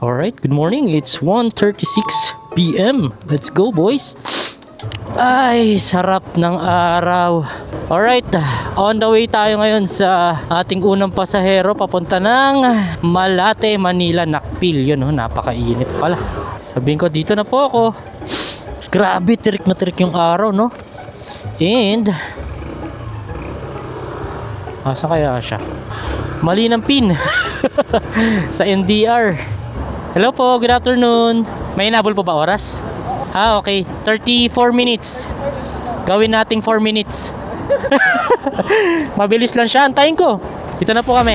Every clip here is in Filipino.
Alright, good morning. It's 1:36 p.m. Let's go, boys. Ay, sarap ng araw. Alright, on the way tayo ngayon sa ating unang pasahero papunta ng Malate, Manila, Nakpil. Yun, oh, napakainit pala. Sabihin ko, dito na po ako. Grabe, tirik na tirik yung araw, no? And asa kaya siya? Mali ng pin sa NDR. Hello po, good afternoon. May inabol po ba oras? Ah, okay. 34 minutes. Gawin nating 4 minutes. Mabilis lang siya. Antayin ko. Dito na po kami.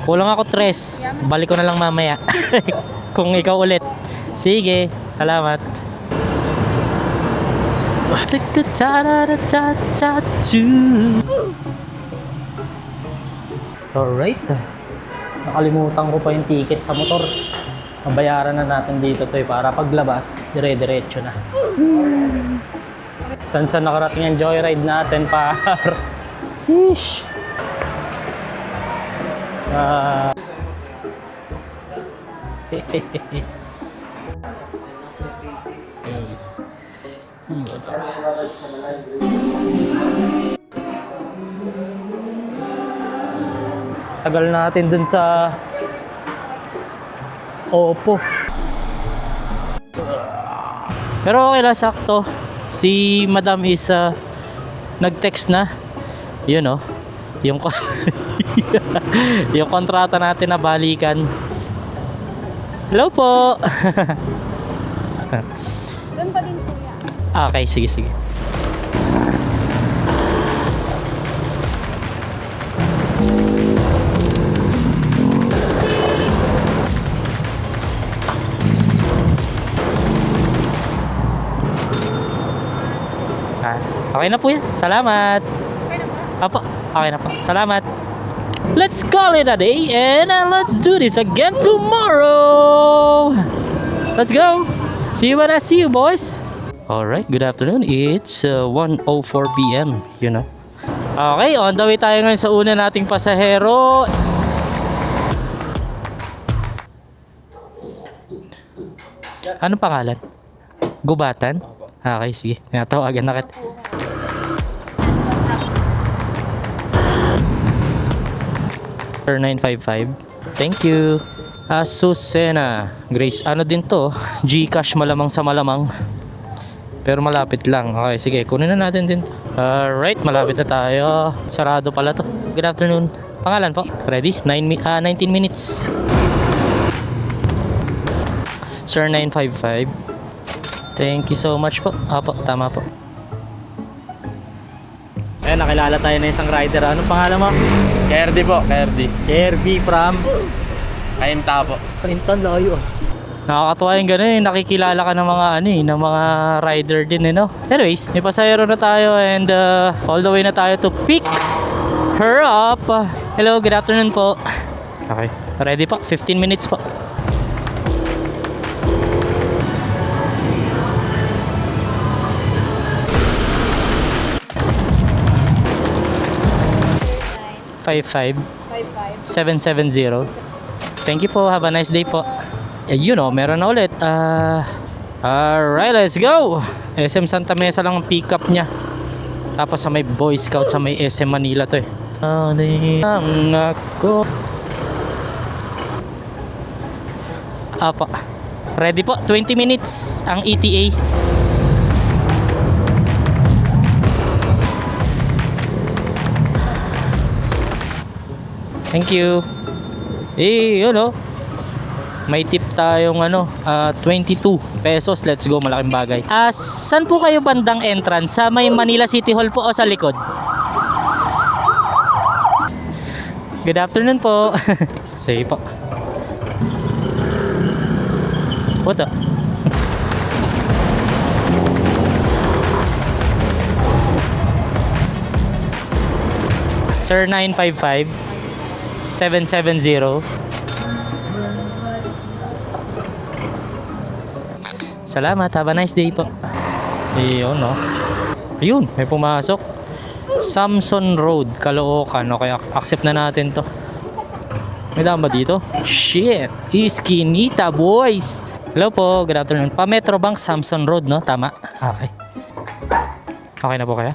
Kulang ako 3. Balik ko na lang mamaya. Kung ikaw ulit. Sige. Salamat. Alright. Nakalimutan ko pa yung ticket sa motor. Mabayaran na natin dito to para paglabas, dire-diretso na. Saan nakarating yung joyride natin par? Sheesh. Tagal natin dun sa Oppo. Pero okay lang, sakto. Si Madam is nag-text na. Yun, oh. Yung yung kontrata natin na balikan. Hello po. Doon pa din kuya. Okay, sige. Okay na po yan. Salamat. Okay na ba? Apo, okay na po. Salamat. Let's call it a day and let's do this again tomorrow. Let's go. See you when I see you, boys. Alright, good afternoon. It's 1:04 p.m. You know. Okay, on the way tayo ngayon sa una nating pasahero. Anong pangalan? Gubatan? Okay, sige. Natawagan na kita. Sir 955. Thank you. Azucena. Grace, ano din to? Gcash malamang sa malamang. Pero malapit lang. Okay, sige. Kunin na natin din to. Alright, malapit na tayo. Sarado pala to. Good afternoon. Pangalan po? Ready? 19 minutes. Sir 955. Thank you so much po. Apo, tama po. Ayan, nakilala tayo na isang rider. Anong pangalan mo? KRD po, KRD. KRB from Kainta po. Kaintan, layo. Nakakatuwa yung gano'n, nakikilala ka ng mga ng mga rider din, no? Anyways, may pasahero na tayo and all the way na tayo to pick her up. Hello, good afternoon po. Okay, ready po? 15 minutes po. Five 770. Thank you po. Have a nice day po. You know, meron na ulit. Alright, let's go. SM Santa Mesa lang ang pick up niya. Tapos sa may Boy Scout sa may SM Manila to eh. Ang ako. Apa. Ready po. 20 minutes ang ETA. Thank you. Yun o. May tip tayong 22 pesos. Let's go, malaking bagay. Saan po kayo bandang entrance? Sa may Manila City Hall po o sa likod? Good afternoon po. Sige po. What? Sir 955 770. Salamat. Have a nice day po. Yun, no? Ayun, may pumasok. Samson Road, Caloocan. Okay, accept na natin to. May daan ba dito? Shit! Iskinita, boys! Hello po, good afternoon. Pa Metro Bank, Samson Road, no? Tama? Okay. Okay na po kaya?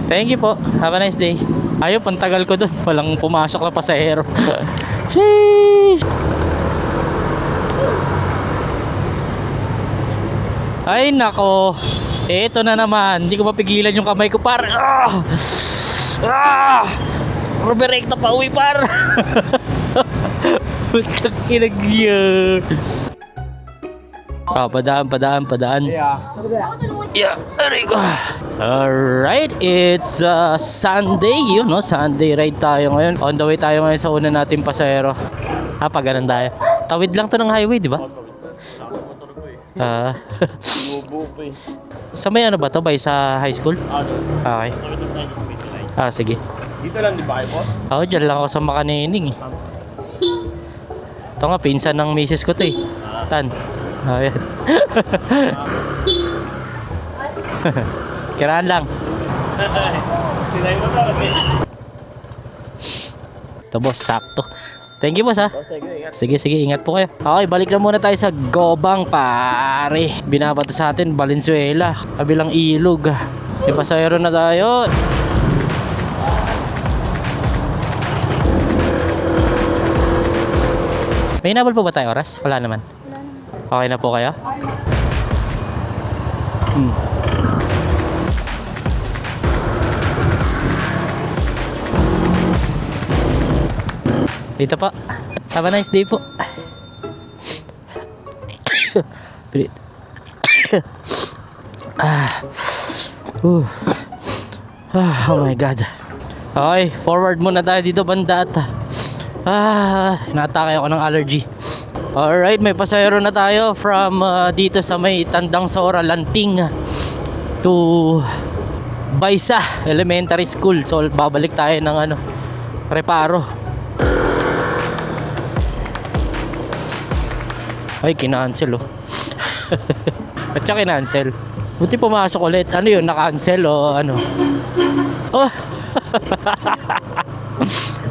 Thank you po. Have a nice day. Ayaw, pantagal ko dun. Walang pumasok na pasahero. Sheesh! Ay, nako. Eto na naman. Hindi ko mapigilan yung kamay ko, par. Ruberekta pa uwi, par. Putang kinagyan. Padaan. Yeah, aray ko. Alright, it's Sunday, yun, no? Sunday ride tayo ngayon. On the way tayo ngayon sa una nating pasahero. Pa ganun tayo. Tawid lang to ng highway, di ba? Sa may ano ba to? By sa high school? Okay. Sige. Dito lang, di ba kayo, boss? Ako, dyan lang ako sa Makanining. Ito nga, pinsan ng misis ko to eh. Tan. Ayan. Kiraan lang. Sinay mo lang. Ito boss, sakto. Thank you boss ha. Sige, ingat po kayo. Okay, balik na muna tayo sa Gobang, pare. Binabato sa atin, Valenzuela. Kabilang ilog. May pasahero na tayo. May hinabol po ba tayo oras? Wala naman. Okay na po kayo? Dito po. Have a nice day po. Pilit. Oh my god. Okay, forward muna tayo dito, banda. Natake ako ng allergy. Alright, may pasahero na tayo from dito sa may Tandang Sora, Lanting to Baysa Elementary School. So babalik tayo ng Reparo. Ay, kinancel oh. Ba't siya kinancel? Buti pumasok ulit. Ano yun? Na-cancel o ano? Oh!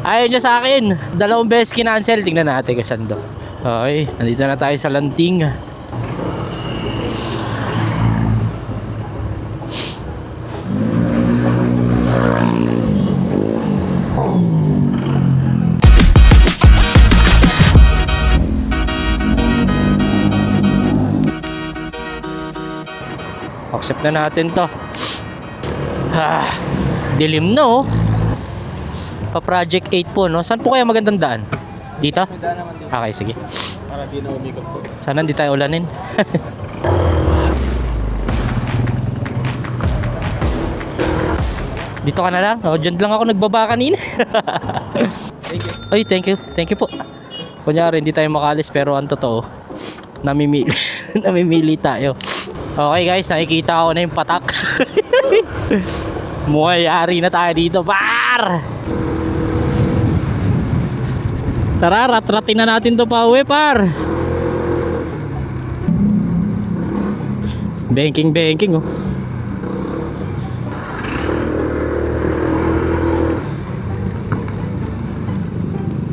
Ayaw niya sa akin. 2 beses kinancel. Tingnan natin kung saan do. Okay, nandito na tayo sa Lanting. Accept na natin to. Dilim no. Pa Project 8 po, no? Saan po kaya magandang daan? Dito? Okay, sige. Para di na umikot po. Sana hindi tayo ulanin. Dito ka na lang? O, dyan lang ako nagbaba kanina. Thank you. Ay, thank you. Thank you po. Kunyari, hindi tayo makalis pero ang totoo, namimili. Namimili tayo. Okay guys, nakikita ko na yung patak. Mukhayari na tayo dito, par! Tara, ratratin na natin to pa uwi, par! Banking, oh.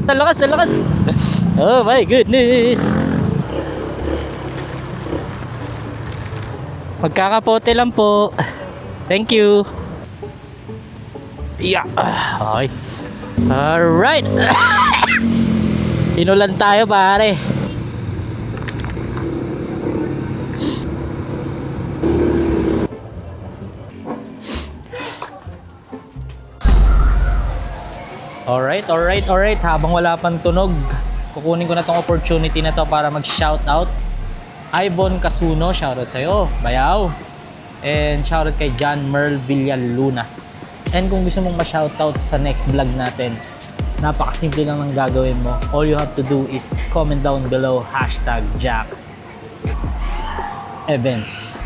Talakas. Oh my goodness! Magkakapote lang po. Thank you. Yeah. Okay. Alright. Tinulan tayo, pare. Alright. Habang wala pang tunog, kukunin ko na tong opportunity na to para mag-shoutout. Ivon Casuno, shoutout sa'yo, bayaw. And shoutout kay John Merl Villaluna. And kung gusto mong ma-shoutout sa next vlog natin, napakasimple lang ng gagawin mo. All you have to do is comment down below #Jack Events.